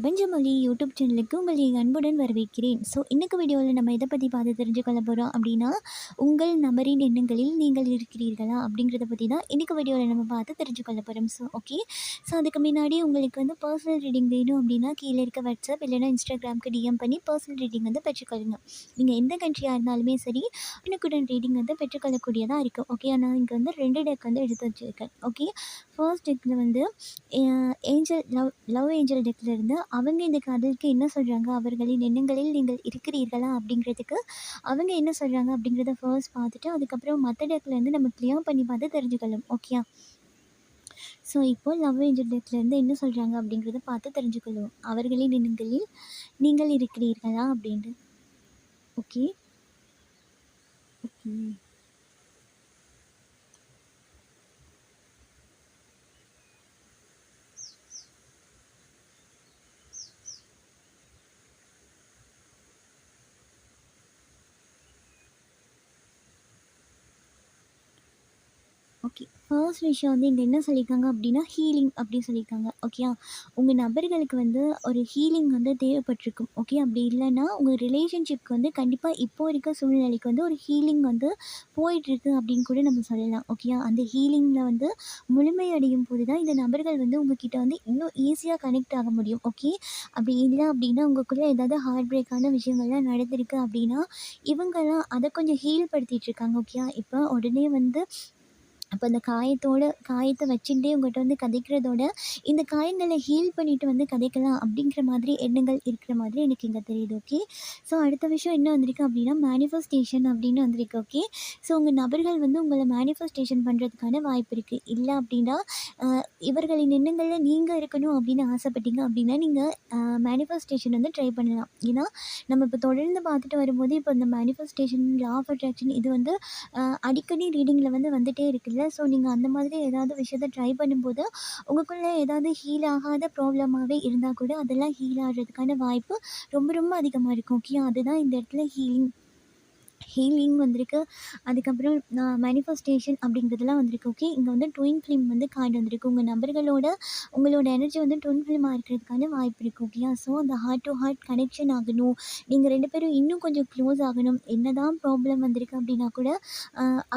பிரபஞ்சமொழி YouTube சேனலுக்கு உங்களை அன்புடன் வரவேற்கிறேன். இன்னைக்கு வீடியோவில் நம்ம எதை பற்றி பார்த்து தெரிஞ்சுக்கொள்ள போகிறோம் அப்படின்னா, உங்கள் நபரின் எண்ணங்களில் நீங்கள் இருக்கிறீர்களா அப்படிங்கிறத பற்றி தான் இன்னைக்கு வீடியோவில் நம்ம பார்த்து தெரிஞ்சுக்கொள்ள போகிறோம். ஓகே. அதுக்கு முன்னாடி உங்களுக்கு வந்து பர்சனல் ரீடிங் வேணும் அப்படின்னா கீழே இருக்க வாட்ஸ்அப் இல்லைனா இன்ஸ்டாகிராமுக்கு டிஎம் பண்ணி பர்சனல் ரீடிங் வந்து பெற்றுக்கொள்ளுங்க. நீங்கள் எந்த கண்ட்ரியாக இருந்தாலுமே சரி, உடனுக்குடன் ரீடிங் வந்து பெற்றுக்கொள்ளக்கூடியதாக இருக்கும். ஓகே. நான் இங்கே வந்து 2 டெக் வந்து எடுத்து வச்சுருக்கேன். ஓகே. ஃபர்ஸ்ட் டெக்கில் வந்து ஏஞ்சல் லவ் ஏஞ்சல் டெக்லேருந்து அவங்க இந்த காதலுக்கு என்ன சொல்கிறாங்க, அவர்களின் எண்ணங்களில் நீங்கள் இருக்கிறீர்களா அப்படிங்கிறதுக்கு அவங்க என்ன சொல்கிறாங்க அப்படிங்கிறத ஃபர்ஸ்ட் பார்த்துட்டு அதுக்கப்புறம் மற்ற டெக்லேருந்து நம்ம கிளியர் பண்ணி பார்த்து தெரிஞ்சுக்கலாம். ஓகே. இப்போது லவ் ஏஞ்சல் டெக்லேருந்து என்ன சொல்கிறாங்க அப்படிங்கிறத பார்த்து தெரிஞ்சுக்கொள்வோம். அவர்களின் எண்ணங்களில் நீங்கள் இருக்கிறீர்களா அப்படின்ட்டு. ஓகே. ஓகே. ஓகே. ஃபர்ஸ்ட் விஷயம் வந்து இங்கே என்ன சொல்லியிருக்காங்க அப்படின்னா, ஹீலிங் அப்படின்னு சொல்லியிருக்காங்க. ஓகேயா. உங்கள் நபர்களுக்கு வந்து ஒரு ஹீலிங் வந்து தேவைப்பட்டிருக்கும். ஓகே. அப்படி இல்லைன்னா உங்கள் ரிலேஷன்ஷிப்க்கு வந்து கண்டிப்பாக இப்போ இருக்க சூழ்நிலைக்கு வந்து ஒரு ஹீலிங் வந்து போயிட்டுருக்கு அப்படின்னு கூட நம்ம சொல்லலாம். ஓகேயா. அந்த ஹீலிங்கில் வந்து முழுமையடையும் போது தான் இந்த நபர்கள் வந்து உங்ககிட்ட வந்து இன்னும் ஈஸியாக கனெக்ட் ஆக முடியும். ஓகே. அப்படி இல்லை அப்படின்னா உங்களுக்குள்ளே ஏதாவது ஹார்ட் பிரேக்கான விஷயங்கள்லாம் நடந்திருக்கு அப்படின்னா இவங்கெல்லாம் அதை கொஞ்சம் ஹீல் படுத்திட்டு இருக்காங்க. ஓகேயா. இப்போ உடனே வந்து அப்போ அந்த காயத்தை வச்சுட்டே உங்கள்கிட்ட வந்து கதைக்கிறதோட இந்த காயங்களை ஹீல் பண்ணிட்டு வந்து கதைக்கலாம் அப்படிங்கிற மாதிரி எண்ணங்கள் இருக்கிற மாதிரி எனக்கு இங்கே தெரியுது. ஓகே. அடுத்த விஷயம் என்ன வந்திருக்கு அப்படின்னா மேனிஃபெஸ்டேஷன் அப்படின்னு வந்திருக்கு. ஓகே. உங்கள் நபர்கள் வந்து உங்களை மேனிஃபெஸ்டேஷன் பண்ணுறதுக்கான வாய்ப்பு இருக்குது. இல்லை அப்படின்னா இவர்களின் எண்ணங்களில் நீங்கள் இருக்கணும் அப்படின்னு ஆசைப்பட்டீங்க அப்படின்னா நீங்கள் மேனிஃபெஸ்டேஷன் வந்து ட்ரை பண்ணலாம். ஏன்னா நம்ம இப்போ தொடர்ந்து பார்த்துட்டு வரும்போது இப்போ இந்த மேனிஃபெஸ்டேஷன், லா ஆஃப் அட்ராக்ஷன் இது வந்து அடிக்கடி ரீடிங்கில் வந்து வந்துகிட்டே இருக்குல்ல. நீங்கள் அந்த மாதிரி ஏதாவது விஷயத்த ட்ரை பண்ணும்போது உங்களுக்குள்ளே ஏதாவது ஹீல் ஆகாத ப்ராப்ளமாகவே இருந்தால் கூட அதெல்லாம் ஹீல் ஆகிறதுக்கான வாய்ப்பு ரொம்ப ரொம்ப அதிகமாக இருக்கும். ஓகே. அதுதான் இந்த இடத்துல ஹீலிங் வந்திருக்கு. அதுக்கப்புறம் மேனிஃபெஸ்டேஷன் அப்படிங்கிறதுலாம் வந்திருக்கு. ஓகே. இங்கே வந்து ட்வின் ஃப்ளேம் வந்து கார்டு வந்திருக்கு. உங்களோட எனர்ஜி வந்து ட்வின் ஃப்ளேமாக இருக்கிறதுக்கான வாய்ப்பு இருக்குது. ஓகேயா. அந்த ஹார்ட் டு ஹார்ட் கனெக்ஷன் ஆகணும். நீங்கள் 2 பேரும் இன்னும் கொஞ்சம் க்ளோஸ் ஆகணும். என்னதான் ப்ராப்ளம் வந்திருக்கு அப்படின்னா கூட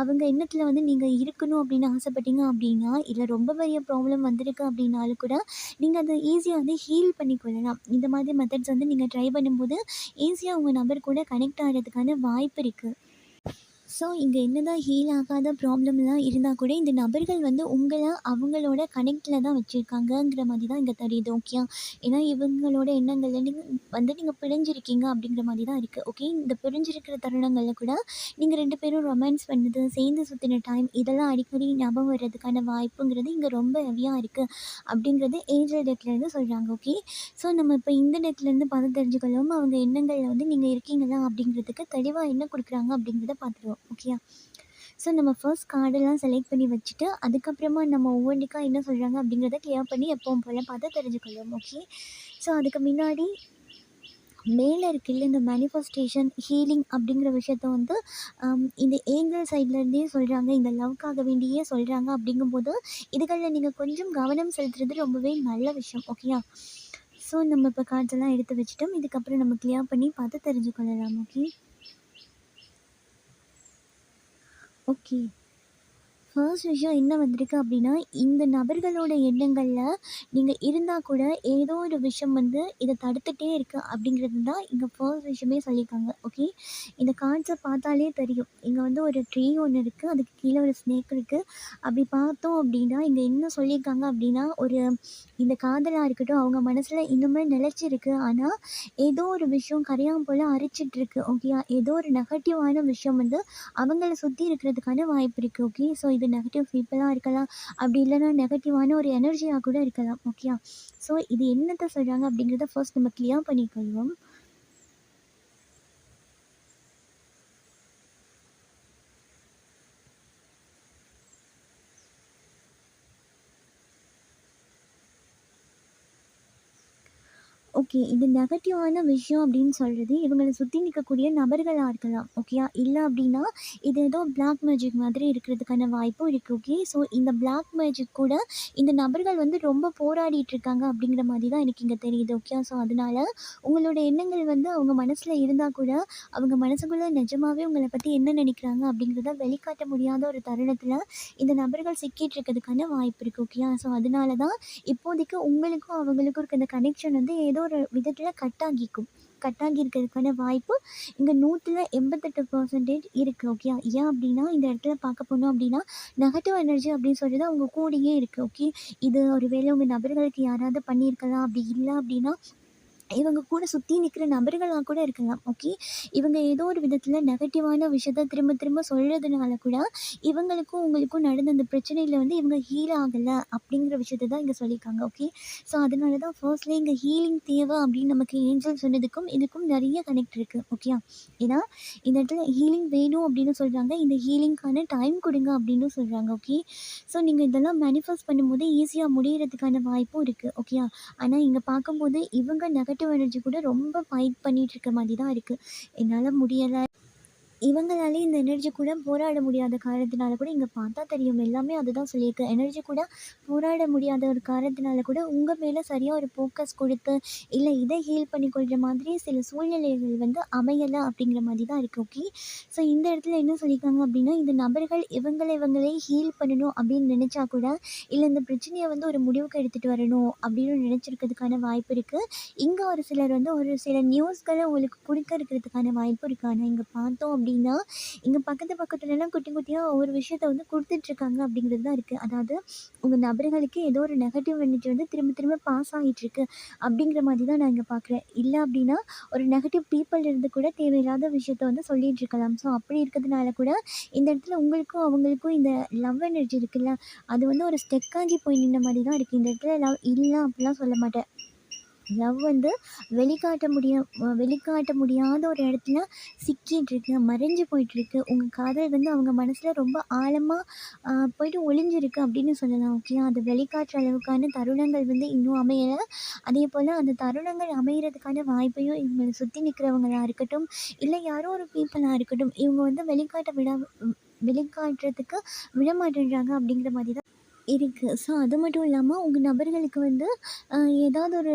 அவங்க எண்ணத்தில் வந்து நீங்கள் இருக்கணும் அப்படின்னு ஆசைப்பட்டீங்க அப்படின்னா, இல்லை ரொம்ப பெரிய ப்ராப்ளம் வந்திருக்கு அப்படின்னாலும் கூட நீங்கள் அதை ஈஸியாக வந்து ஹீல் பண்ணிக்கொள்ளலாம். இந்த மாதிரி மெத்தட்ஸ் வந்து நீங்கள் ட்ரை பண்ணும்போது ஈஸியாக உங்கள் நபர் கூட கனெக்ட் ஆகிறதுக்கான வாய்ப்பு இருக்குது. இங்கே என்னதான் ஹீல் ஆகாத ப்ராப்ளம்லாம் இருந்தால் கூட இந்த நபர்கள் வந்து உங்களை அவங்களோட கனெக்டில் தான் வச்சுருக்காங்கங்கிற மாதிரி தான் இங்கே தெரியுது. ஓகே. ஏன்னா இவங்களோட எண்ணங்களில் நீங்கள் பிரிஞ்சிருக்கீங்க அப்படிங்கிற மாதிரி தான் இருக்குது. ஓகே. இந்த பிரிஞ்சிருக்கிற தருணங்களில் கூட நீங்கள் 2 பேரும் ரொமான்ஸ் பண்ணது, சேர்ந்து சுற்றின டைம் இதெல்லாம் அடிக்கடி ஞாபகம் வர்றதுக்கான வாய்ப்புங்கிறது இங்கே ரொம்ப ஹெவியாக இருக்குது அப்படிங்கிறது ஏஞ்சல் டெக்லேருந்து சொல்கிறாங்க. ஓகே. நம்ம இப்போ இந்த டெக்லேருந்து பார்த்து தெரிஞ்சுக்கலாம் அவங்க எண்ணங்களில் வந்து நீங்கள் இருக்கீங்களா அப்படிங்கிறதுக்கு தெளிவாக என்ன கொடுக்குறாங்க அப்படிங்கிறத பார்த்துருவோம். ஓகே. நம்ம ஃபர்ஸ்ட் கார்டெல்லாம் செலக்ட் பண்ணி வச்சுட்டு அதுக்கப்புறமா நம்ம ஒவ்வொன்றுக்கா என்ன சொல்கிறாங்க அப்படிங்கிறத கிளியர் பண்ணி எப்பவும் போல் பார்த்து தெரிஞ்சுக்கலாம். ஓகே. அதுக்கு முன்னாடி மேலே இருக்கில்ல இந்த மேனிஃபெஸ்டேஷன், ஹீலிங் அப்படிங்கிற விஷயத்த வந்து இந்த ஏஞ்சல் சைட்லேருந்தே சொல்கிறாங்க. இந்த லவ்க்காக வேண்டியே சொல்கிறாங்க. அப்படிங்கும்போது இதுகளில் நீங்கள் கொஞ்சம் கவனம் செலுத்துறது ரொம்பவே நல்ல விஷயம். ஓகேயா. நம்ம இப்போ கார்ட்ஸ் எல்லாம் எடுத்து வச்சுட்டோம். இதுக்கப்புறம் நம்ம கிளியர் பண்ணி பார்த்து தெரிஞ்சுக்கொள்ளலாம். ஓகே. ஓகே. ஃபர்ஸ்ட் விஷயம் என்ன வந்திருக்கு அப்படின்னா, இந்த நபர்களோட எண்ணங்களில் நீங்கள் இருந்தால் கூட ஏதோ ஒரு விஷயம் வந்து இதை தடுத்துகிட்டே இருக்குது அப்படிங்கிறது தான் இங்கே ஃபர்ஸ்ட் விஷயமே சொல்லியிருக்காங்க. ஓகே. இந்த கார்ட்ஸை பார்த்தாலே தெரியும். இங்கே வந்து ஒரு ட்ரீ ஒன்று இருக்குது. அதுக்கு கீழே ஒரு ஸ்னேக் இருக்குது. அப்படி பார்த்தோம் அப்படின்னா இங்கே என்ன சொல்லியிருக்காங்க அப்படின்னா, இந்த காதலாக இருக்கட்டும் அவங்க மனசில் இன்னுமே நிலச்சிருக்கு. ஆனால் ஏதோ ஒரு விஷயம் கரையான் போல் அரிச்சிட்ருக்கு. ஓகே. ஏதோ ஒரு நெகட்டிவான விஷயம் வந்து அவங்கள சுற்றி இருக்கிறதுக்கான வாய்ப்பு இருக்குது. ஓகே. இது நெகட்டிவ் பீப்புளாக இருக்கலாம். அப்படி இல்லைன்னா நெகட்டிவான ஒரு எனர்ஜியாக கூட இருக்கலாம். ஓகே. இது என்னத்தை சொல்கிறாங்க அப்படிங்கிறத ஃபர்ஸ்ட் நம்ம கிளியர் பண்ணிக்கொள்வோம். ஓகே. இது நெகட்டிவான விஷயம் அப்படின்னு சொல்றது, இவங்கள சுத்தி நிக்கக்கூடிய நபர்களா இருக்கலாம். ஓகேயா? இல்ல அப்படின்னா, இது ஏதோ பிளாக் மேஜிக் மாதிரி இருக்கிறதுக்கான வாய்ப்பும் இருக்கு. ஓகே. ஸோ இந்த பிளாக் மேஜிக் கூட இந்த நபர்கள் வந்து ரொம்ப போராடிட்டு இருக்காங்க அப்படிங்கிற மாதிரி தான் எனக்கு இங்க தெரியுது. ஓகே. ஸோ அதனால உங்களோட எண்ணங்கள் வந்து அவங்க மனசுல இருந்தா கூட, அவங்க மனசுக்குள்ள நிஜமாவே உங்கள பத்தி என்ன நினைக்கிறாங்க அப்படிங்கிறத வெளிக்காட்ட முடியாத ஒரு தருணத்தில, இந்த நபர்கள் சிக்கிட்டு இருக்கிறதுக்கான வாய்ப்பு இருக்கு. ஓகேயா? ஸோ அதனால தான் இப்போதைக்கு உங்களுக்கும் அவங்களுக்கும் இருக்க அந்த கனெக்ஷன் வந்து ஏதோ ஒரு விதத்தில் கட் ஆகிக்கும். கட் ஆகி இருக்கிறதுக்கான வாய்ப்பு இங்கே 100ல் 88% இருக்குது. ஓகே. ஏன் அப்படின்னா இந்த இடத்துல பார்க்க போனோம் அப்படின்னா நெகட்டிவ் எனர்ஜி அப்படின்னு சொல்லிட்டு அவங்க கூடயே இருக்குது. ஓகே. இது ஒரு வேளை உங்கள் நபர்களுக்கு யாராவது பண்ணியிருக்கலாம். அப்படி இல்லை அப்படின்னா இவங்க கூட சுற்றி நிற்கிற நபர்களாக கூட இருக்கலாம். ஓகே. இவங்க ஏதோ ஒரு விதத்தில் நெகட்டிவான விஷயத்த திரும்ப திரும்ப சொல்கிறதுனால கூட இவங்களுக்கும் உங்களுக்கும் நடந்த அந்த பிரச்சனையில் வந்து இவங்க ஹீல் ஆகலை அப்படிங்கிற விஷயத்த தான் இங்கே சொல்லியிருக்காங்க. ஓகே. ஸோ அதனால தான் ஃபர்ஸ்ட்லேயே இங்கே ஹீலிங் தேவை அப்படின்னு நமக்கு ஏஞ்சல் சொன்னதுக்கும் இதுக்கும் நிறைய கனெக்ட் இருக்குது. ஓகே. ஏன்னா இந்த இடத்துல ஹீலிங் வேணும் அப்படின்னு சொல்கிறாங்க. இந்த ஹீலிங்க்கான டைம் கொடுங்க அப்படின்னு சொல்கிறாங்க. ஓகே. ஸோ நீங்கள் இதெல்லாம் மேனிஃபெஸ்ட் பண்ணும்போது ஈஸியாக முடியறதுக்கான வாய்ப்பும் இருக்குது. ஓகே. ஆனா, இங்க பார்க்கும்போது இவங்க நெகட்டிவ் எனர்ஜி கூட ரொம்ப ஃபைட் பண்ணிட்டு இருக்க மாரி தான் இருக்கு. என்னால முடியல. இவங்களாலே இந்த எனர்ஜி கூட போராட முடியாத காரணத்தினால கூட இங்கே பார்த்தா தெரியும். எல்லாமே அதுதான் சொல்லியிருக்கு. எனர்ஜி கூட போராட முடியாத ஒரு காரணத்தினால கூட உங்கள் மேலே சரியாக ஒரு ஃபோக்கஸ் கொடுத்து, இல்லை இதை ஹீல் பண்ணிக்கொள்கிற மாதிரி சில சூழ்நிலைகள் வந்து அமையலை அப்படிங்கிற மாதிரி தான் இருக்குது. ஓகே. ஸோ இந்த இடத்துல என்ன சொல்லியிருக்காங்க அப்படின்னா, இந்த நபர்கள் இவங்களே ஹீல் பண்ணணும் அப்படின்னு நினச்சா கூட, இல்லை இந்த பிரச்சனையை வந்து ஒரு முடிவுக்கு எடுத்துகிட்டு வரணும் அப்படின்னு நினச்சிருக்கிறதுக்கான வாய்ப்பு இருக்குது. இங்கே ஒரு சிலர் வந்து ஒரு சில நியூஸ்களை உங்களுக்கு கொடுக்க இருக்கிறதுக்கான வாய்ப்பு இருக்குது. ஆனால் இங்கே பார்த்தோம் அப்படின்னா, இங்கே பக்கத்துலலாம் குட்டி குட்டியாக ஒவ்வொரு விஷயத்த வந்து கொடுத்துட்ருக்காங்க அப்படிங்கிறது தான் இருக்குது. அதாவது உங்கள் நபர்களுக்கு ஏதோ ஒரு நெகட்டிவ் எனர்ஜி வந்து திரும்ப திரும்ப பாஸ் ஆகிட்டுருக்கு அப்படிங்கிற மாதிரி தான் நான் இங்கே பார்க்குறேன். இல்லை அப்படின்னா ஒரு நெகட்டிவ் பீப்பிள் இருந்து கூட தேவையில்லாத விஷயத்த வந்து சொல்லிட்டு இருக்கலாம். ஸோ அப்படி இருக்கிறதுனால கூட இந்த இடத்துல உங்களுக்கும் அவங்களுக்கும் இந்த லவ் எனர்ஜி இருக்குல்ல, அது வந்து ஒரு ஸ்டெக் ஆகி போய் நின்ன மாதிரி தான் இருக்குது. இந்த இடத்துல லவ் இல்லை அப்படிலாம் சொல்ல மாட்டேன். லவ் வந்து வெளிக்காட்ட முடியாத ஒரு இடத்துல சிக்கிட்டுருக்கு, மறைஞ்சு போயிட்டுருக்கு. உங்கள் காதல் வந்து அவங்க மனசில் ரொம்ப ஆழமாக போயிட்டு ஒளிஞ்சிருக்கு அப்படின்னு சொல்லலாம். ஓகே. அது வெளிக்காட்டுற அளவுக்கான தருணங்கள் வந்து இன்னும் அமையலை. அதே போல் அந்த தருணங்கள் அமைகிறதுக்கான வாய்ப்பையும் இவங்களை சுற்றி நிற்கிறவங்களா இருக்கட்டும், இல்லை யாரோ ஒரு பீப்புளாக இருக்கட்டும், இவங்க வந்து வெளிக்காட்டுறதுக்கு விடமாட்டேன்றாங்க அப்படிங்கிற மாதிரி தான் இருக்கு. ஸோ அது மட்டும் இல்லாம, உங்க நபர்களுக்கு வந்து ஏதாவது ஒரு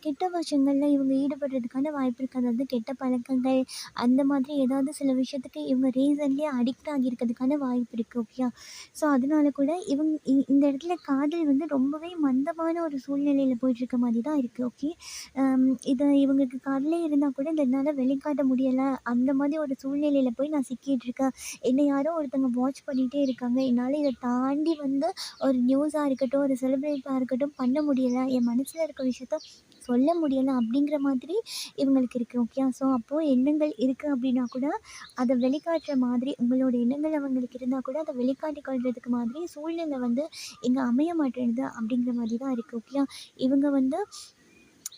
கெட்ட விஷயங்கள்ல இவங்க ஈடுபடுறதுக்கான வாய்ப்பு இருக்கு. அதாவது கெட்ட பழக்கங்கள், அந்த மாதிரி ஏதாவது சில விஷயத்துக்கு இவங்க ரீசன்ட்லி அடிக்ட் ஆகியிருக்கிறதுக்கான வாய்ப்பு இருக்கு. ஓகேயா? ஸோ அதனால கூட இந்த இடத்துல காதல் வந்து ரொம்பவே மந்தமான ஒரு சூழ்நிலையில போயிட்டுருக்க மாரி தான் இருக்கு. ஓகே. இது இவங்களுக்கு காதலே இருந்தா கூட இந்த என்னால வெளிக்காட்ட முடியல. அந்த மாதிரி ஒரு சூழ்நிலையில போய் நான் சிக்கிட்டு இருக்கேன். என்னை யாரோ ஒருத்தவங்க வாட்ச் பண்ணிட்டே இருக்காங்க. என்னால இத தாண்டி வந்து ஒரு நியூஸாக இருக்கட்டும், ஒரு செலிப்ரேட்டாக இருக்கட்டும் பண்ண முடியலை. என் மனசில் இருக்க விஷயத்த சொல்ல முடியலை அப்படிங்கிற மாதிரி இவங்களுக்கு இருக்குது. ஓகே. ஸோ அப்போது எண்ணங்கள் இருக்குது அப்படின்னா கூட அதை வெளிக்காட்டுற மாதிரி உங்களோட எண்ணங்கள் அவங்களுக்கு இருந்தால் கூட அதை வெளிக்காட்டிக் கொள்றதுக்கு மாதிரி சூழ்நிலை வந்து இங்கே அமைய மாட்டேங்குது அப்படிங்கிற மாதிரி தான் இருக்குது. ஓகே. இவங்க வந்து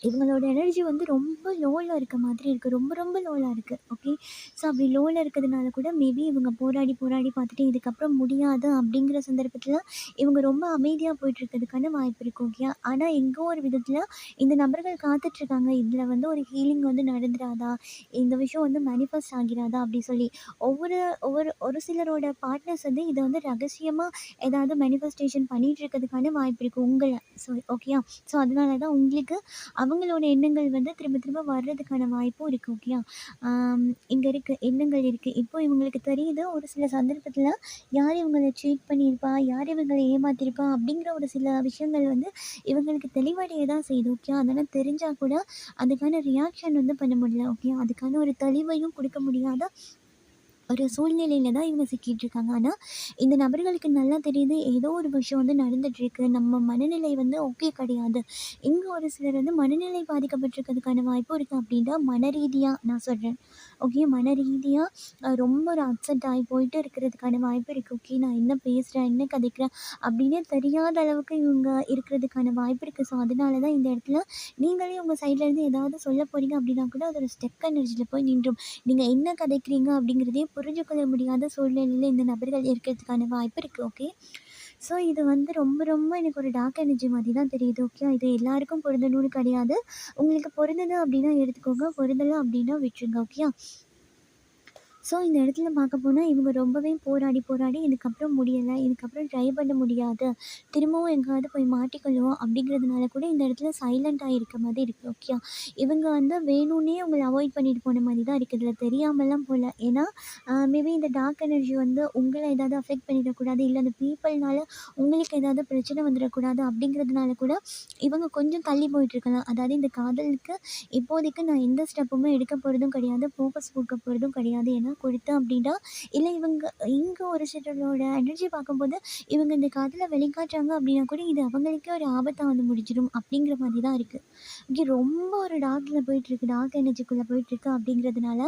இவங்களோட எனர்ஜி வந்து ரொம்ப லோவில் இருக்க மாதிரி இருக்குது. ரொம்ப ரொம்ப லோவில் இருக்குது. ஓகே. ஸோ அப்படி லோவில் இருக்கிறதுனால கூட மேபி இவங்க போராடி போராடி பார்த்துட்டு இதுக்கப்புறம் முடியாது அப்படிங்கிற சந்தர்ப்பத்தில் இவங்க ரொம்ப அமைதியாக போயிட்டுருக்கிறதுக்கான வாய்ப்பு இருக்குது. ஓகே. ஆனால் எங்கோ ஒரு விதத்தில் இந்த நபர்கள் காத்துட்ருக்காங்க. இதில் வந்து ஒரு ஹீலிங் வந்து நடந்துராதா, இந்த விஷயம் வந்து மேனிஃபெஸ்ட் ஆகிராதா அப்படி சொல்லி ஒவ்வொரு ஒவ்வொரு ஒரு சிலரோட பார்ட்னர்ஸ் வந்து இதை வந்து ரகசியமாக ஏதாவது மேனிஃபெஸ்டேஷன் பண்ணிகிட்டு இருக்கிறதுக்கான வாய்ப்பு இருக்குது உங்களை. ஸோ ஓகேயா? ஸோ அதனால தான் உங்களுக்கு அவங்களோட எண்ணங்கள் வந்து திரும்ப திரும்ப வர்றதுக்கான வாய்ப்பும் இருக்குது. ஓகேயா? இங்கே இருக்குது எண்ணங்கள் இருக்குது. இப்போ இவங்களுக்கு தெரியுது ஒரு சில சந்தர்ப்பத்தில் யார் இவங்கள சீட் பண்ணியிருப்பா, யார் இவங்கள ஏமாத்தியிருப்பா அப்படிங்கிற ஒரு சில விஷயங்கள் வந்து இவங்களுக்கு தெளிவடைய தான் செய்யுது. ஓகே. அதெல்லாம் தெரிஞ்சால் கூட அதுக்கான ரியாக்ஷன் வந்து பண்ண முடியல. ஓகே. அதுக்கான ஒரு தெளிவையும் கொடுக்க முடியாத ஒரு சூழ்நிலையில தான் இவங்க சிக்கிட்டுருக்காங்க. ஆனால் இந்த நபர்களுக்கு நல்லா தெரியுது ஏதோ ஒரு விஷயம் வந்து நடந்துகிட்ருக்கு. நம்ம மனநிலை வந்து ஓகே கிடையாது. இங்கே ஒரு சிலர் வந்து மனநிலை பாதிக்கப்பட்டிருக்கிறதுக்கான வாய்ப்பும் இருக்குது. அப்படின்னா மனரீதியாக நான் சொல்கிறேன். ஓகே. மனரீதியாக ரொம்ப ஒரு அப்செட் ஆகி போயிட்டு இருக்கிறதுக்கான வாய்ப்பு இருக்குது. ஓகே. நான் என்ன பேசுகிறேன், என்ன கதைக்கிறேன் அப்படின்னே தெரியாத அளவுக்கு இவங்க இருக்கிறதுக்கான வாய்ப்பு இருக்குது. ஸோ அதனால தான் இந்த இடத்துல நீங்களே உங்கள் சைட்லேருந்து ஏதாவது சொல்ல போகிறீங்க அப்படின்னா கூட அது ஒரு ஸ்டெக் எனர்ஜியில் போய் நின்றும். நீங்கள் என்ன கதைக்கிறீங்க அப்படிங்கிறதே புரிஞ்சுக்கொள்ள முடியாத சூழ்நிலையில் இந்த நபர்கள் இருக்கிறதுக்கான வாய்ப்பு இருக்குது. ஓகே. ஸோ இது வந்து ரொம்ப ரொம்ப எனக்கு ஒரு டார்க் எனர்ஜி மாதிரி தான் தெரியுது. ஓகே. இது எல்லாருக்கும் பொருந்தணும்னு கிடையாது. உங்களுக்கு பொருந்துது அப்படின்னா எடுத்துக்கோங்க. பொருந்தல அப்படின்னா விட்டுருங்க. ஓகேயா? ஸோ இந்த இடத்துல பார்க்க போனா, இவங்க ரொம்பவே போராடி, போராடி இதுக்கப்புறம் முடியல. இதுக்கப்புறம் ட்ரை பண்ண முடியாது. திரும்பவும் எங்கேயாவது போய் மாட்டிக்கொள்ளுவோம் அப்படிங்கிறதுனால கூட இந்த இடத்துல சைலண்ட்டா இருக்க மாதிரி இருக்கு. ஓகேயா? இவங்க வந்து வேணும்னே உங்கள அவாய்ட் பண்ணிட்டு போன மாரி தான் இருக்கு. இதில தெரியாமலாம் போல. ஏன்னா, மேபி இந்த டார்க் எனர்ஜி வந்து உங்கள ஏதாவது அஃபெக்ட் பண்ணிடக்கூடாது. இல்ல அந்த பீப்பிள்னால உங்களுக்கு ஏதாவது பிரச்சனை வந்துடக்கூடாது அப்படிங்கிறதுனால கூட இவங்க கொஞ்சம் தள்ளி போயிட்டுருக்கலாம். அதாவது இந்த காதலுக்கு இப்போதைக்கு நான் எந்த ஸ்டெப்புமே எடுக்க போறதும் கிடையாது. ஃபோக்கஸ் குடுக்க போறதும் கிடையாது. ஏன்னா கொடுத்தேன் அப்படின்னா, இல்ல இவங்க இங்க ஒரு சிலரோட எனர்ஜி பார்க்கும்போது, இவங்க இந்த காதல வெளிக்காட்டுறாங்க அப்படின்னா கூட, இது அவங்களுக்கே ஒரு ஆபத்தா வந்து முடிஞ்சிரும் அப்படிங்கிற மாதிரி தான் இருக்கு. இங்க ரொம்ப ஒரு டார்க்ல போயிட்டுருக்கு. டார்க் எனர்ஜிக்குள்ள போயிட்டுருக்கு அப்படிங்கிறதுனால,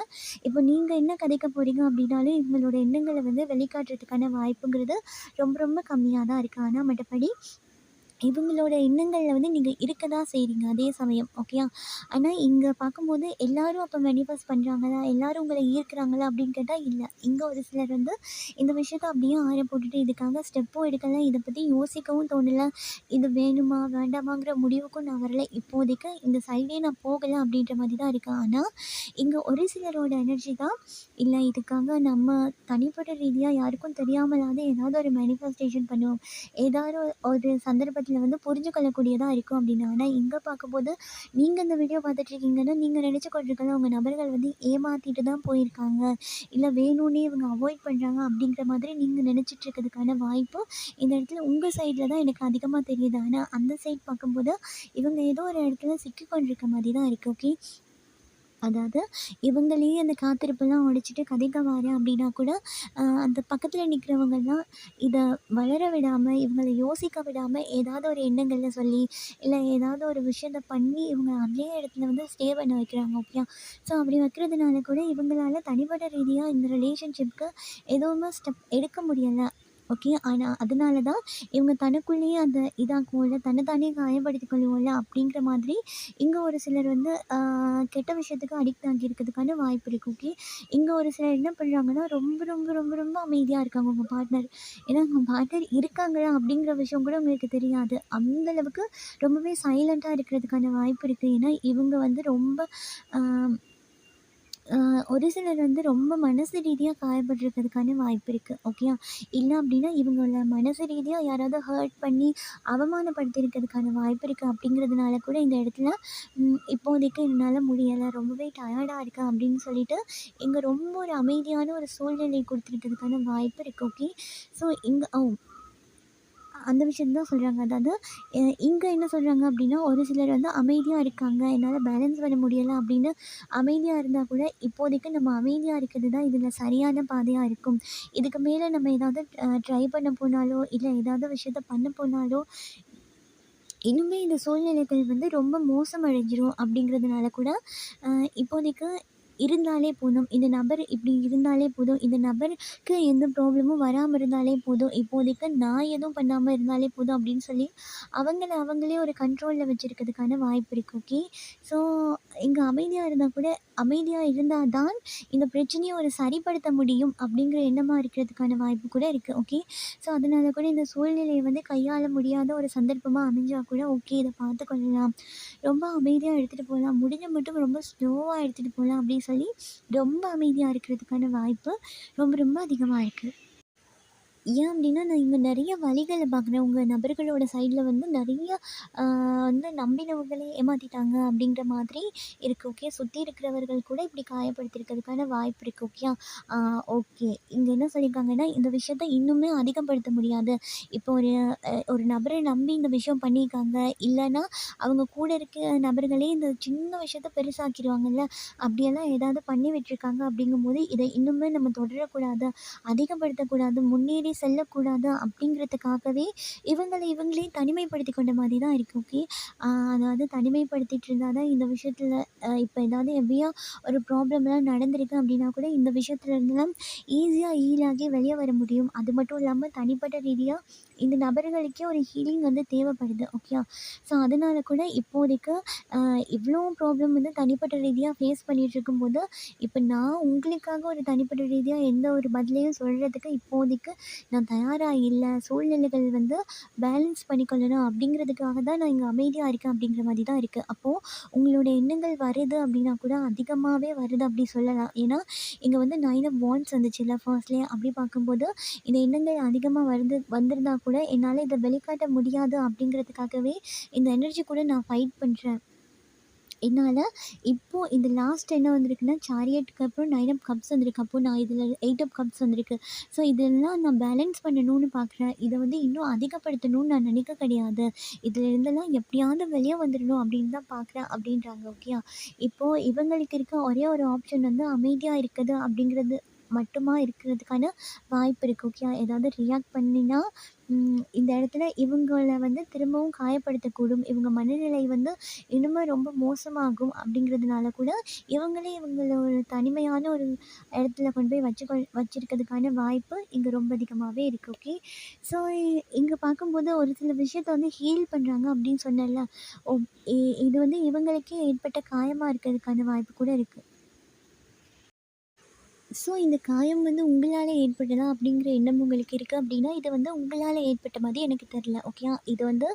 இப்போ நீங்க என்ன கதைக்க போறீங்க அப்படின்னாலும், இவங்களோட எண்ணங்கள வந்து வெளிக்காட்டுறதுக்கான வாய்ப்புங்கிறது ரொம்ப ரொம்ப கம்மியா தான் இருக்கு. ஆனா மற்றபடி இவங்களோட எண்ணங்கள்ல வந்து நீங்க இருக்க தான் செய்றீங்க அதே சமயம். ஓகேயா? ஆனா இங்க பார்க்கும்போது எல்லாரும் அப்ப மேனிஃபெஸ்ட் பண்றாங்களா? எல்லாரும் உங்கள ஈர்க்கிறாங்களா? அப்படின்னு கேட்டா இல்ல. இங்க ஒரு சிலர் வந்து இந்த விஷயத்த அப்படியே ஆற போட்டுட்டு இதுக்காக ஸ்டெப்பும் எடுக்கல. இத பத்தி யோசிக்கவும் தோணல. இது வேணுமா? வேண்டாமாங்கிற முடிவுக்கும் நான் வரல. இப்போதைக்கு இந்த சைடே நான் போகல அப்படின்ற மாரி தான் இருக்கு. ஆனா இங்க ஒரு சிலரோட எனர்ஜி தான் இல்ல இதுக்காக நம்ம தனிப்பட்ட ரீதியா யாருக்கும் தெரியாமலாவது ஏதாவது ஒரு மேனிஃபெஸ்டேஷன் பண்ணுவோம். ஏதாவது ஒரு சந்தர்ப்பத்தில வந்து புரிஞ்சு கொள்ளக்கூடியதா இருக்கும் அப்படின்னு. ஆனா இங்க பார்க்கும்போது, நீங்க இந்த வீடியோ பார்த்துட்ருக்கீங்கன்னா, நீங்க நினச்சு கொண்டிருக்கலாம் உங்க நபர்கள் வந்து ஏமாத்திட்டு தான் போயிருக்காங்க. இல்ல வேணும்னே இவங்க அவாய்ட் பண்றாங்க அப்படிங்கிற மாதிரி நீங்க நினச்சிட்டு இருக்கிறதுக்கான வாய்ப்பு இந்த இடத்துல உங்க சைட்ல தான் எனக்கு அதிகமா தெரியுது. ஆனா அந்த சைட் பார்க்கும்போது, இவங்க ஏதோ ஒரு இடத்துல சிக்கிக் கொண்டிருக்க மாரி தான் இருக்கு. ஓகே. அதாவது இவங்களே அந்த காத்திருப்பெல்லாம் உடைச்சிட்டு கதைக்க வாரேன் அப்படின்னா கூட, அந்த பக்கத்துல நிக்கிறவங்கலாம் இத வளர விடாம, இவங்கள யோசிக்க விடாம ஏதாவது ஒரு எண்ணங்கள சொல்லி, இல்ல ஏதாவது ஒரு விஷயத்த பண்ணி இவங்க அதே இடத்துல வந்து ஸ்டே பண்ண வைக்கிறாங்க. ஓகேயா? ஸோ அப்படி வைக்கிறதுனால கூட இவங்களால தனிப்பட்ட ரீதியா இந்த ரிலேஷன்ஷிப்க்கு எதுவுமே ஸ்டெப் எடுக்க முடியல. ஓகே. ஆனா அதனால தான் இவங்க தனக்குள்ளேயே அந்த இதாக்குவோம்ல, தன்ன தானே காயப்படுத்திக் கொள்ளுவோம்ல அப்படிங்கிற மாதிரி இங்க ஒரு சிலர் வந்து கெட்ட விஷயத்துக்கு அடிக்ட் ஆகியிருக்கிறதுக்கான வாய்ப்பு இருக்கு. ஓகே. இங்க ஒரு சிலர் என்ன பண்றாங்கன்னா, ரொம்ப ரொம்ப ரொம்ப ரொம்ப அமைதியா இருக்காங்க உங்க பார்ட்னர். ஏன்னா உங்க பார்ட்னர் இருக்காங்களா அப்படிங்கிற விஷயம் கூட உங்களுக்கு தெரியாது. அந்த அளவுக்கு ரொம்பவே சைலண்ட்டா இருக்கிறதுக்கான வாய்ப்பு இருக்கு. ஏன்னா இவங்க வந்து ரொம்ப அ அ ஒரு சிலர் வந்து ரொம்ப மனசு ரீதியா காயப்பட்டுருக்கிறதுக்கான வாய்ப்பு இருக்கு. ஓகேயா? இல்ல அப்டின்னா இவங்கள மனசு ரீதியா யாராவது ஹர்ட் பண்ணி அவமானப்படுத்தியிருக்கிறதுக்கான வாய்ப்பு இருக்கு. அப்படிங்கிறதுனால கூட இந்த இடத்துல இப்போதைக்கு என்னால முடியல. ரொம்பவே டயர்டா இருக்கேன் அப்படின்னு சொல்லிட்டு, இங்க ரொம்ப ஒரு அமைதியான ஒரு சூழ்நிலை குடுத்துருக்கிறதுக்கான வாய்ப்பு இருக்கு. ஓகே. ஸோ இங்க அந்த விஷயத்த தான் சொல்றாங்க. அதாவது அ இங்க என்ன சொல்றாங்க அப்டின்னா, ஒரு சிலர் வந்து அமைதியா இருக்காங்க. என்னால பேலன்ஸ் பண்ண முடியல அப்டின்னு அமைதியா இருந்தா கூட, இப்போதைக்கு நம்ம அமைதியா இருக்கிறது தான் இதில சரியான பாதையா இருக்கும். இதுக்கு மேல நம்ம ஏதாவது ட்ரை பண்ண போனாலோ, இல்ல ஏதாவது விஷயத்த பண்ண போனாலோ, இன்னுமே இந்த சூழ்நிலைகள் வந்து ரொம்ப மோசமடைஞ்சிரும் அப்டிங்கிறதுனால கூட, அ இப்போதைக்கு இருந்தாலே போதும். இந்த நபர் இப்படி இருந்தாலே போதும். இந்த நபருக்கு எந்த ப்ராப்ளமும் வராம இருந்தாலே போதும். இப்போதைக்கு நான் எதுவும் பண்ணாம இருந்தாலே போதும் அப்படின்னு சொல்லி, அவங்கள அவங்களே ஒரு கண்ட்ரோல்ல வச்சிருக்கிறதுக்கான வாய்ப்பு இருக்கு. ஓகே. ஸோ இங்க அமைதியா இருந்தா கூட அமைதியா இருந்தா தான் இந்த பிரச்சனைய ஒரு சரிப்படுத்த முடியும் அப்படிங்கிற எண்ணமா இருக்கிறதுக்கான வாய்ப்பு கூட இருக்கு. ஓகே. ஸோ அதனால கூட இந்த சூழ்நிலைய வந்து கையாள முடியாத ஒரு சந்தர்ப்பமா அமைஞ்சா கூட ஓகே இத பார்த்துக்கொள்ளலாம். ரொம்ப அமைதியா எடுத்துட்டு போலாம். முடிஞ்ச மட்டும் ரொம்ப ஸ்லோவா எடுத்துட்டு போலாம் அப்படின்னு சொல்லி, ரொம்ப அமைதியா இருக்கிறதுக்கான வாய்ப்பு ரொம்ப ரொம்ப அதிகமா இருக்கு. ஏன் அப்படின்னா, நான் இங்க நெறைய வழிகள பார்க்குறேன். உங்க நபர்களோட சைட்ல வந்து நெறைய அ வந்து நம்பினவங்களே ஏமாத்திட்டாங்க அப்படின்ற மாதிரி இருக்கு. ஓகே. சுத்தி இருக்கிறவர்கள் கூட இப்படி காயப்படுத்தியிருக்கிறதுக்கான வாய்ப்பு இருக்கு. ஓகேயா? ஆ ஓகே. இங்க என்ன சொல்லியிருக்காங்கன்னா, இந்த விஷயத்த இன்னுமே அதிகப்படுத்த முடியாது. இப்போ ஒரு நபர நம்பி இந்த விஷயம் பண்ணியிருக்காங்க. இல்லன்னா, அவங்க கூட இருக்க நபர்களே இந்த சின்ன விஷயத்த பெருசாக்கிருவாங்கல்ல. அப்படியெல்லாம் ஏதாவது பண்ணி விட்டுருக்காங்க அப்படிங்கும்போது, இத இன்னுமே நம்ம தொடரக்கூடாது. அதிகப்படுத்தக்கூடாது, முன்னேறி செல்லக்கூடாது அப்படிங்கிறதுக்காகவே இவங்கள இவங்களே தனிமைப்படுத்திக் கொண்ட மாதிரி தான் இருக்கு. ஓகே. அதாவது தனிமைப்படுத்திட்டு இருந்தா தான் இந்த விஷயத்துல இப்போ ஏதாவது ஹெவியா ஒரு ப்ராப்ளம்லாம் நடந்திருக்கு அப்படின்னா கூட இந்த விஷயத்துல இருந்துலாம் ஈஸியா ஹீல் ஆகி வெளிய வர முடியும். அது மட்டும் இல்லாம தனிப்பட்ட ரீதியா இந்த நபர்களுக்கே ஒரு ஹீலிங் வந்து தேவைப்படுது. ஓகேயா? ஸோ அதனால கூட இப்போதைக்கு இவ்ளோ ப்ராப்ளம் வந்து தனிப்பட்ட ரீதியா ஃபேஸ் பண்ணிட்டு இருக்கும்போது, இப்ப நான் உங்களுக்காக ஒரு தனிப்பட்ட ரீதியா எந்த ஒரு பதிலையும் சொல்றதுக்கு இப்போதைக்கு நான் தயாராக இல்லை, சூழ்நிலைகள் வந்து பேலன்ஸ் பண்ணிக்கொள்ளணும் அப்படிங்கிறதுக்காக தான் நான் இங்கே அமைதியாக இருக்கேன் அப்படிங்கிற மாதிரி தான் இருக்குது. அப்போது உங்களோட எண்ணங்கள் வருது அப்படின்னா கூட அதிகமாகவே வருது அப்படி சொல்லலாம். ஏன்னா இங்கே வந்து 9 ஆஃப் வாண்ட்ஸ் வந்துச்சுல்ல ஃபர்ஸ்ட்லேயே, அப்படி பார்க்கும்போது இந்த எண்ணங்கள் அதிகமாக வந்திருந்தா கூட என்னால் இதை வெளிக்காட்ட முடியாது அப்படிங்கிறதுக்காகவே இந்த எனர்ஜி கூட நான் ஃபைட் பண்ணுறேன். என்னால் இப்போது இந்த லாஸ்ட் என்ன வந்திருக்குன்னா, சாரியட்டுக்கு அப்புறம் 9 ஆஃப் கப்ஸ் வந்திருக்கு. அப்போது நான் இதில் 8 ஆஃப் கப்ஸ் வந்திருக்கு. ஸோ இதெல்லாம் நான் பேலன்ஸ் பண்ணணும்னு பார்க்குறேன். இதை வந்து இன்னும் அதிகப்படுத்தணும்னு நான் நினைக்க கிடையாது. இதில் இருந்தெல்லாம் எப்படியாவது வெளியே வந்துடணும் அப்படின்னு தான் பார்க்குறேன் அப்படின்றாங்க. ஓகேயா? இப்போது இவங்களுக்கு இருக்க ஒரே ஒரு ஆப்ஷன் வந்து அமைதியாக இருக்குது அப்படிங்கிறது மட்டுமா இருக்கிறதுக்கான வாய்ப்பு இருக்குது. ஓகே, ஏதாவது ரியாக்ட் பண்ணினா இந்த இடத்துல இவங்கள வந்து திரும்பவும் காயப்படுத்தக்கூடும். இவங்க மனநிலை வந்து இன்னுமே ரொம்ப மோசமாகும் அப்படிங்கிறதுனால கூட இவங்களே இவங்கள ஒரு தனிமையான ஒரு இடத்துல கொண்டு போய் வச்சிருக்கிறதுக்கான வாய்ப்பு இங்கே ரொம்ப அதிகமாகவே இருக்குது. ஓகே, ஸோ இங்கே பார்க்கும்போது ஒரு சில விஷயத்த வந்து ஹீல் பண்ணுறாங்க அப்படின்னு சொன்னேன்ல. ஓ, இது வந்து இவங்களுக்கே ஏற்பட்ட காயமாக இருக்கிறதுக்கான வாய்ப்பு கூட இருக்குது. ஸோ இந்த காயம் வந்து உங்களால் ஏற்பட்டதா அப்படிங்கிற எண்ணம் உங்களுக்கு இருக்குது அப்படின்னா, இது வந்து உங்களால் ஏற்பட்ட மாதிரி எனக்கு தெரில. ஓகேயா? இது வந்து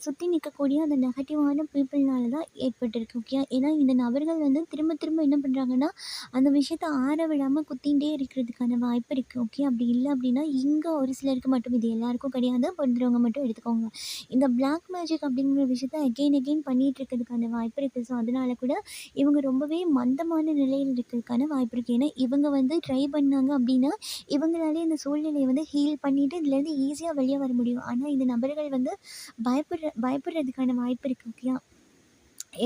சுற்றி நிற்கக்கூடிய அந்த நெகட்டிவான பீப்புள்னால தான் ஏற்பட்டிருக்கு. ஓகேயா? ஏன்னா இந்த நபர்கள் வந்து திரும்ப திரும்ப என்ன பண்ணுறாங்கன்னா, அந்த விஷயத்த ஆற விடாமல் குத்திகிட்டே இருக்கிறதுக்கான வாய்ப்பு இருக்குது. ஓகே, அப்படி இல்லை அப்படின்னா இங்கே ஒரு சிலருக்கு மட்டும், இது எல்லாருக்கும் கிடையாது, பொறுத்தவங்க மட்டும் எடுத்துக்கோங்க. இந்த பிளாக் மேஜிக் அப்படிங்கிற விஷயத்த அகெயின் அகெயின் பண்ணிகிட்டு இருக்கிறதுக்கான வாய்ப்பு இருக்குது. ஸோ அதனால கூட இவங்க ரொம்பவே மந்தமான நிலையில் இருக்கிறதுக்கான வாய்ப்பு இருக்குது. ஏன்னா இவங்க வந்து ட்ரை பண்ணாங்க அப்படின்னா இவங்களாலே இந்த சூழ்நிலையை வந்து ஹீல் பண்ணிவிட்டு இதுலேருந்து ஈஸியாக வெளியே வர முடியும். ஆனால் இந்த நபர்கள் வந்து பயப்படுறதுக்கான வாய்ப்பு இருக்குது. ஓகேயா?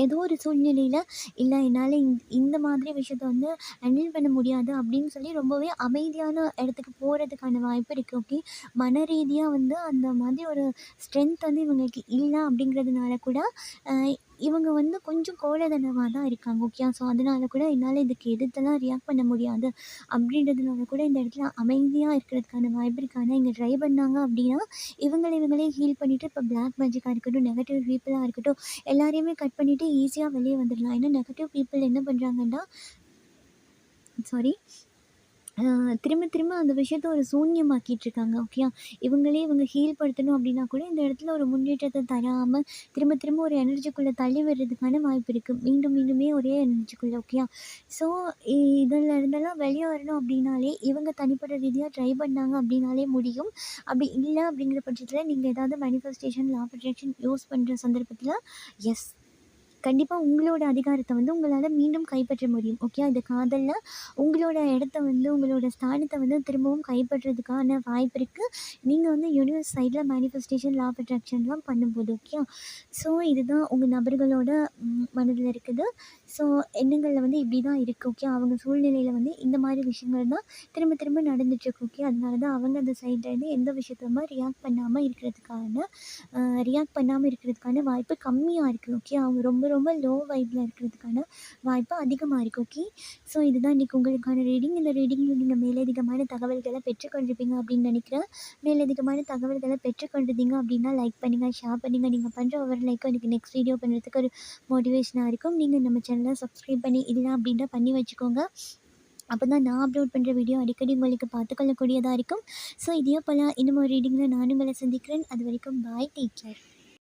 ஏதோ ஒரு சூழ்நிலையில் இல்லை என்னால் இந்த மாதிரி விஷயத்த வந்து ஹேண்டில் பண்ண முடியாது அப்படின்னு சொல்லி ரொம்பவே அமைதியான இடத்துக்கு போகிறதுக்கான வாய்ப்பு இருக்குது. ஓகே, மன ரீதியாக வந்து அந்த மாதிரி ஒரு ஸ்ட்ரென்த் வந்து இவங்களுக்கு இல்லை அப்படிங்கிறதுனால கூட இவங்க வந்து கொஞ்சம் கோழைத்தனமாக தான் இருக்காங்க. ஓகே, ஸோ அதனால கூட என்னால் இதுக்கு எதிர்த்தெல்லாம் ரியாக்ட் பண்ண முடியாது அப்படின்றதுனால கூட இந்த இடத்துல அமைதியாக இருக்கிறதுக்கான வாய்ப்பு இருக்குது. ஆனால் இங்கே ட்ரை பண்ணாங்க அப்படின்னா இவங்களே ஹீல் பண்ணிவிட்டு இப்போ பிளாக் மேஜிக்காக இருக்கட்டும், நெகட்டிவ் பீப்புளாக இருக்கட்டும், எல்லாரையுமே கட் பண்ணிவிட்டு ஈஸியாக வெளியே வந்துடலாம். ஏன்னா நெகட்டிவ் பீப்புள் என்ன பண்ணுறாங்கன்னா, சாரி, திரும்ப திரும்ப அந்த விஷயத்த ஒரு சூன்யமாக்கிட்டுருக்காங்க. ஓகேயா? இவங்க ஹீல் படுத்தணும் அப்படின்னா கூட இந்த இடத்துல ஒரு முன்னேற்றத்தை தராமல் திரும்ப திரும்ப ஒரு எனர்ஜிக்குள்ளே தள்ளி விடுறதுக்கான வாய்ப்பு இருக்குது. மீண்டும் மீண்டுமே ஒரே எனர்ஜிக்குள்ளே. ஓகேயா? ஸோ இதில் இருந்தெல்லாம் வெளியே வரணும் அப்படின்னாலே இவங்க தனிப்பட்ட ரீதியாக ட்ரை பண்ணாங்க அப்படின்னாலே முடியும். அப்படி இல்லை அப்படிங்கிற பட்சத்தில் நீங்கள் ஏதாவது manifestation, law of attraction use பண்ணுற சந்தர்ப்பத்தில் எஸ், கண்டிப்பாக உங்களோட அதிகாரத்தை வந்து உங்களால் மீண்டும் கைப்பற்ற முடியும். ஓகே, இந்த காதலில் உங்களோட இடத்த வந்து உங்களோட ஸ்தானத்தை வந்து திரும்பவும் கைப்பற்றுறதுக்கான வாய்ப்பு இருக்குது. நீங்கள் வந்து யூனிவர்ஸ் சைடில் மேனிஃபெஸ்டேஷன், லா ஆஃப் அட்ராக்ஷன்லாம் பண்ணும்போது. ஓகே, ஸோ இதுதான் உங்கள் நபர்களோட மனதில் இருக்குது. ஸோ எண்ணங்களில் வந்து இப்படி தான் இருக்குது. ஓகே, அவங்க சூழ்நிலையில் வந்து இந்த மாதிரி விஷயங்கள் தான் திரும்ப திரும்ப நடந்துட்டுருக்கு. ஓகே, அதனால தான் அவங்க அந்த சைட்லேருந்து எந்த விஷயத்தையுமே ரியாக்ட் பண்ணாமல் இருக்கிறதுக்கான வாய்ப்பு கம்மியாக இருக்குது. ஓகே, அவங்க ரொம்ப ரொம்ப லோ வைப்பில் இருக்கிறதுக்கான வாய்ப்பு அதிகமாக இருக்குது. ஓகே, ஸோ இதுதான் இன்றைக்கி உங்களுக்கான ரீடிங். இந்த ரீடிங்கில் நீங்கள் மேலதிகமான தகவல்களை பெற்றுக்கொண்டிருப்பீங்க அப்படின்னு நினைக்கிறேன். மேலதிகமான தகவல்களை பெற்றுக்கொண்டிருந்தீங்க அப்படின்னா லைக் பண்ணுங்கள், ஷேர் பண்ணுங்கள். நீங்கள் பண்ணுற ஒவ்வொரு லைக்கும் எனக்கு நெக்ஸ்ட் வீடியோ பண்ணுறதுக்கு ஒரு மோட்டிவேஷனாக இருக்கும். நீங்கள் நம்ம சேனலை சப்ஸ்கிரைப் பண்ணி இல்லை அப்படின்ட்டு பண்ணி வச்சுக்கோங்க. அப்போ தான் நான் அப்லோட் பண்ணுற வீடியோ அடிக்கடி உங்களுக்கு பார்த்துக்கொள்ளக்கூடியதாக இருக்கும். ஸோ இதே போல் இன்னும் ஒரு ரீடிங்கில் நானும் உங்களை சந்திக்கிறேன். அது வரைக்கும் பாய், டேக் கேர்.